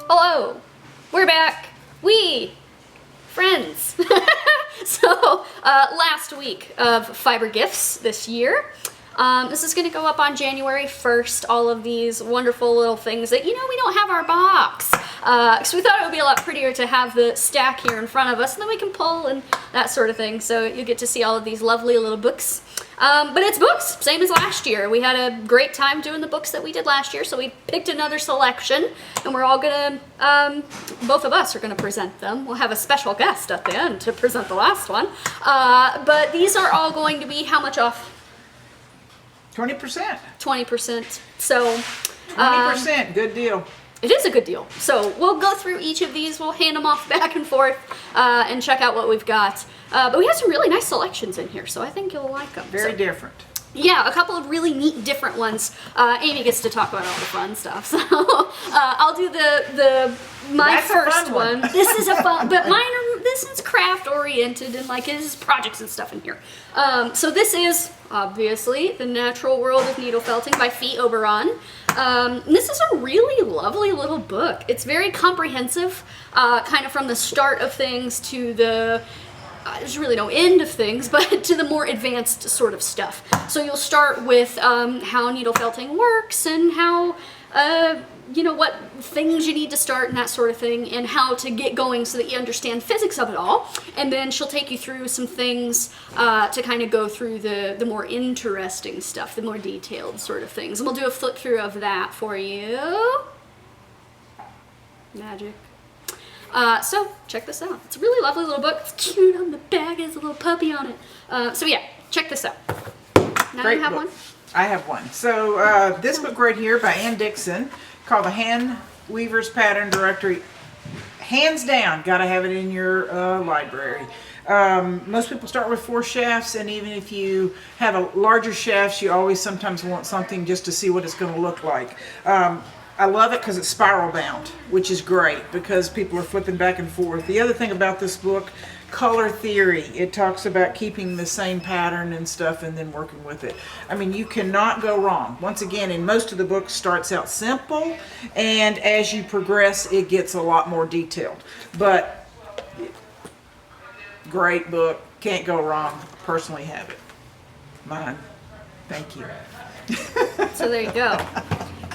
Hello, we're back. We friends. So last week of Fiber Gifts this year. This is going to go up on January 1st, all of these wonderful little things that, we don't have our box. So we thought it would be a lot prettier to have the stack here in front of us, and then we can pull and that sort of thing. So you get to see all of these lovely little books. But it's books, same as last year. We had a great time doing the books that we did last year, so we picked another selection, and we're all going to, both of us are going to present them. We'll have a special guest at the end to present the last one. But these are all going to be how much off? 20%. 20%. So 20%, good deal. It is a good deal. So we'll go through each of these. We'll hand them off back and forth and check out what we've got. But we have some really nice selections in here, so I think you'll like them. Very different. Yeah, a couple of really neat different ones. Amy gets to talk about all the fun stuff. So I'll do my That's first a fun one. This is a fun, but this is craft oriented and like it is projects and stuff in here. So this is obviously The Natural World of Needle Felting by Fee Oberon. This is a really lovely little book. It's very comprehensive, kind of from the start of things to the there's really no end of things, but to the more advanced sort of stuff. So you'll start with how needle felting works and how, what things you need to start and that sort of thing, and how to get going so that you understand physics of it all. And then she'll take you through some things to kind of go through the more interesting stuff, the more detailed sort of things. And we'll do a flip through of that for you. Magic. So check this out. It's a really lovely little book. It's cute on the back. It has a little puppy on it. So yeah, check this out. Now Great you have book. one? I have one. So this book right here by Ann Dixon called The Hand Weaver's Pattern Directory. Hands down, got to have it in your library. Most people start with 4 shafts, and even if you have a larger shafts, you always sometimes want something just to see what it's going to look like. I love it because it's spiral bound, which is great because people are flipping back and forth. The other thing about this book, color theory, it talks about keeping the same pattern and stuff and then working with it. I mean, you cannot go wrong. Once again, in most of the books starts out simple, and as you progress, it gets a lot more detailed. But great book, can't go wrong. Personally have it. Mine. Thank you. So there you go.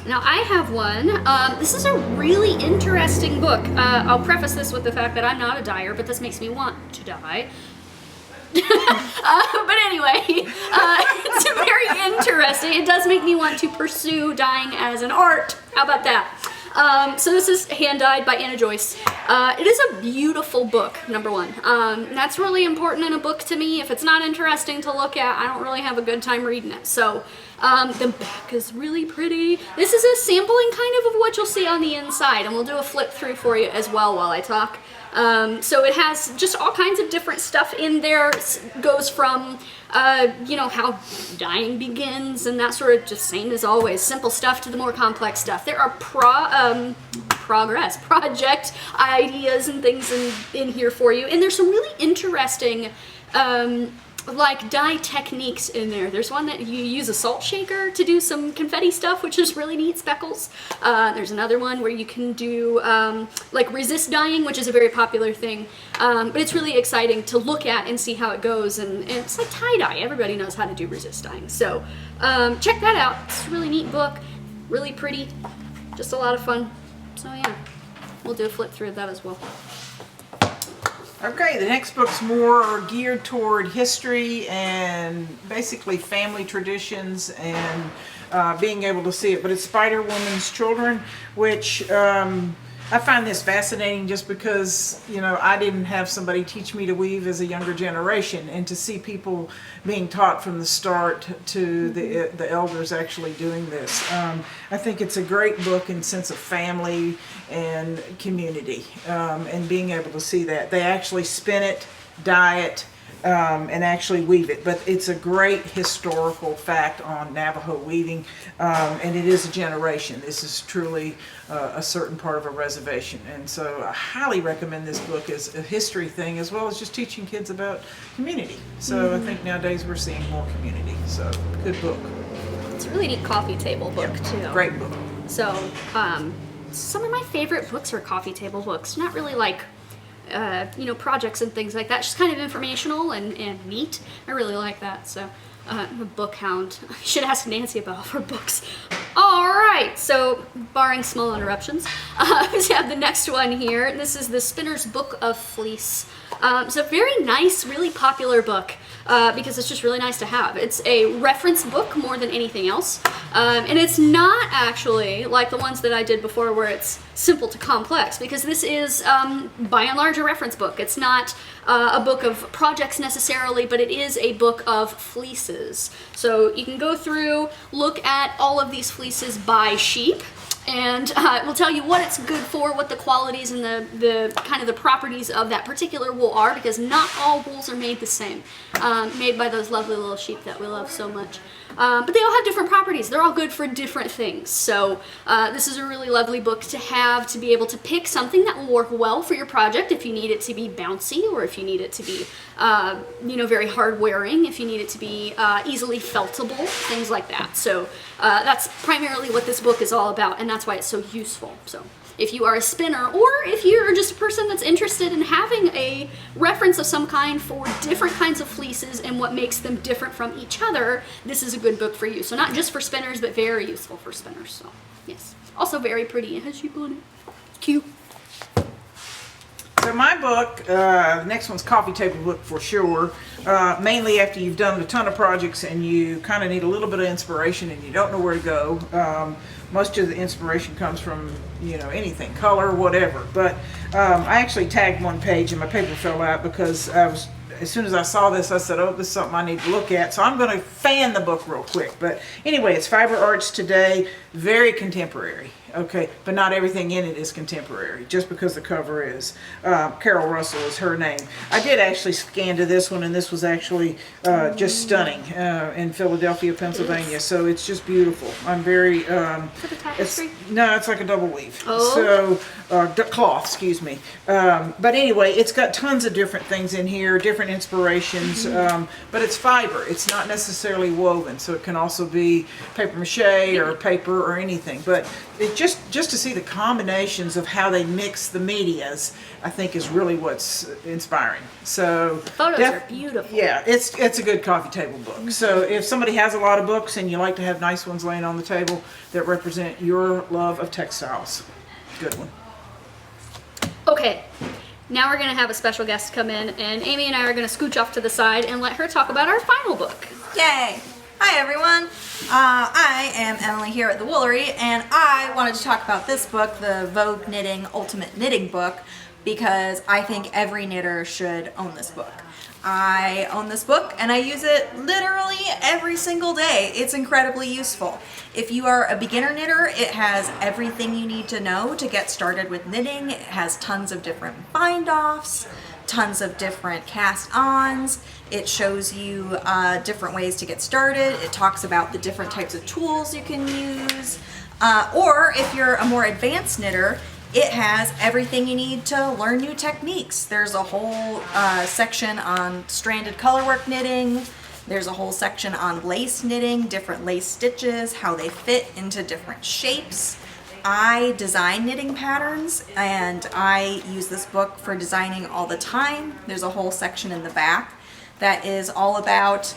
Now I have one. This is a really interesting book. I'll preface this with the fact that I'm not a dyer, but this makes me want to dye. But anyway, it's very interesting. It does make me want to pursue dyeing as an art. How about that? So this is hand dyed by Anna Joyce. It is a beautiful book, number one. That's really important in a book to me. If it's not interesting to look at, I don't really have a good time reading it. So the back is really pretty. This is a sampling kind of what you'll see on the inside, and we'll do a flip through for you as well while I talk. So it has just all kinds of different stuff in there. It goes from how dyeing begins and that sort of just same as always, simple stuff to the more complex stuff. There are project ideas and things in here for you, and there's some really interesting like dye techniques in there. There's one that you use a salt shaker to do some confetti stuff, which is really neat, speckles. There's another one where you can do like resist dyeing, which is a very popular thing. But it's really exciting to look at and see how it goes. And it's like tie-dye. Everybody knows how to do resist dyeing. So check that out. It's a really neat book. Really pretty. Just a lot of fun. So yeah, we'll do a flip through of that as well. Okay, the next book's more geared toward history and basically family traditions and being able to see it. But it's Spider Woman's Children, which I find this fascinating just because, I didn't have somebody teach me to weave as a younger generation, and to see people being taught from the start to the elders actually doing this. I think it's a great book in sense of family and community, and being able to see that. They actually spin it, dye it, and actually weave it. But it's a great historical fact on Navajo weaving, and it is a generation. This is truly a certain part of a reservation. And so I highly recommend this book as a history thing, as well as just teaching kids about community. So I think nowadays we're seeing more community. So good book. It's a really neat coffee table book too. Great book. So some of my favorite books are coffee table books. Not really like, you know, projects and things like that. Just kind of informational and neat. I really like that. So, I'm a book hound. I should ask Nancy about her books. All right, so barring small interruptions, we have the next one here. This is the Spinner's Book of Fleece. It's a very nice, really popular book because it's just really nice to have. It's a reference book more than anything else, and it's not actually like the ones that I did before where it's simple to complex, because this is by and large a reference book. It's not a book of projects necessarily, but it is a book of fleeces. So you can go through, look at all of these fleeces by sheep, and it will tell you what it's good for, what the qualities and the kind of the properties of that particular wool are, because not all wools are made the same, made by those lovely little sheep that we love so much. But they all have different properties. They're all good for different things. So this is a really lovely book to have, to be able to pick something that will work well for your project if you need it to be bouncy, or if you need it to be, you know, very hard wearing, if you need it to be easily feltable, things like that. So that's primarily what this book is all about, and that's why it's so useful. So if you are a spinner, or if you're just a person that's interested in having a reference of some kind for different kinds of fleeces and what makes them different from each other, this is a good book for you. So not just for spinners, but very useful for spinners. So yes, also very pretty. It has sheep on it. Cute. So my book, next one's coffee table book for sure. Mainly after you've done a ton of projects and you kind of need a little bit of inspiration and you don't know where to go. Most of the inspiration comes from, you know, anything, color, whatever. But I actually tagged one page and my paper fell out because as soon as I saw this, I said, oh, this is something I need to look at. So I'm going to fan the book real quick. But anyway, it's Fiber Arts Today, very contemporary. Okay, but not everything in it is contemporary, just because the cover is. Carol Russell is her name. I did actually scan to this one, and this was actually just stunning in Philadelphia, Pennsylvania. So it's just beautiful. I'm very. Is it a tapestry? No, it's like a double weave. Oh. So cloth, excuse me. But anyway, it's got tons of different things in here, different inspirations. But it's fiber. It's not necessarily woven, so it can also be paper mache or paper or anything. But it just to see the combinations of how they mix the medias, I think is really what's inspiring. So the photos are beautiful. Yeah, it's a good coffee table book. So if somebody has a lot of books and you like to have nice ones laying on the table that represent your love of textiles, good one. Okay, now we're going to have a special guest come in, and Amy and I are going to scooch off to the side and let her talk about our final book. Yay! Hi everyone, I am Emily here at the Woolery, and I wanted to talk about this book, the Vogue Knitting Ultimate Knitting Book, because I think every knitter should own this book. I own this book and I use it literally every single day. It's incredibly useful. If you are a beginner knitter, it has everything you need to know to get started with knitting. It has tons of different bind-offs, tons of different cast-ons. It shows you different ways to get started. It talks about the different types of tools you can use. Or if you're a more advanced knitter, it has everything you need to learn new techniques. There's a whole section on stranded colorwork knitting. There's a whole section on lace knitting, different lace stitches, how they fit into different shapes. I design knitting patterns, and I use this book for designing all the time. There's a whole section in the back that is all about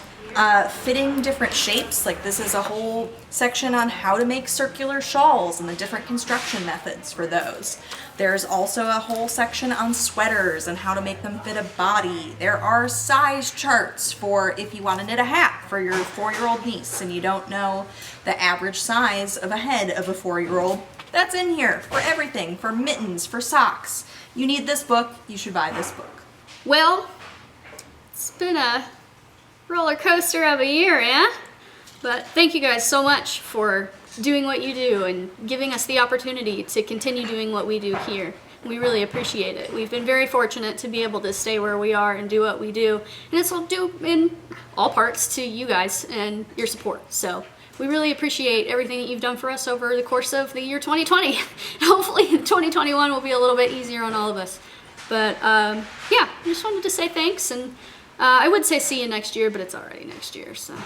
fitting different shapes. Like this is a whole section on how to make circular shawls and the different construction methods for those. There's also a whole section on sweaters and how to make them fit a body. There are size charts for if you want to knit a hat for your 4-year-old niece and you don't know the average size of a head of a 4-year-old. That's in here for everything, for mittens, for socks. You need this book, you should buy this book. Well, it's been a roller coaster of a year, yeah? But thank you guys so much for doing what you do and giving us the opportunity to continue doing what we do here. We really appreciate it. We've been very fortunate to be able to stay where we are and do what we do. And it's all due in all parts to you guys and your support. So we really appreciate everything that you've done for us over the course of the year 2020. Hopefully 2021 will be a little bit easier on all of us. But yeah, I just wanted to say thanks, and I would say see you next year, but it's already next year. So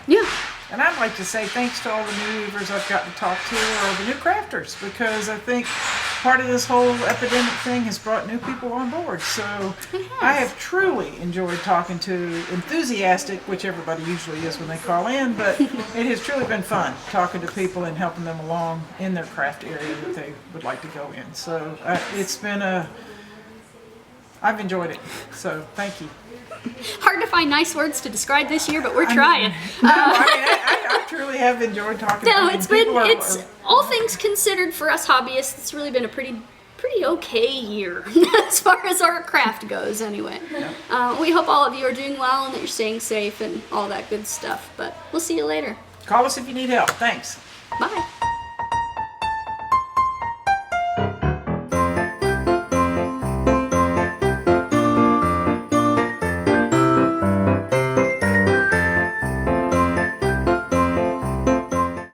yeah, And I'd like to say thanks to all the new weavers I've got to talk to, or the new crafters, because I think part of this whole epidemic thing has brought new people on board. So I have truly enjoyed talking to enthusiastic, which everybody usually is when they call in, but it has truly been fun talking to people and helping them along in their craft area that they would like to go in. So it's been I've enjoyed it. So thank you. Hard to find nice words to describe this year, but we're trying. I truly have enjoyed talking. No, I mean, it's been, people it's all things considered for us hobbyists, it's really been a pretty okay year as far as our craft goes anyway. We hope all of you are doing well and that you're staying safe and all that good stuff, but we'll see you later. Call us if you need help. Thanks. Bye.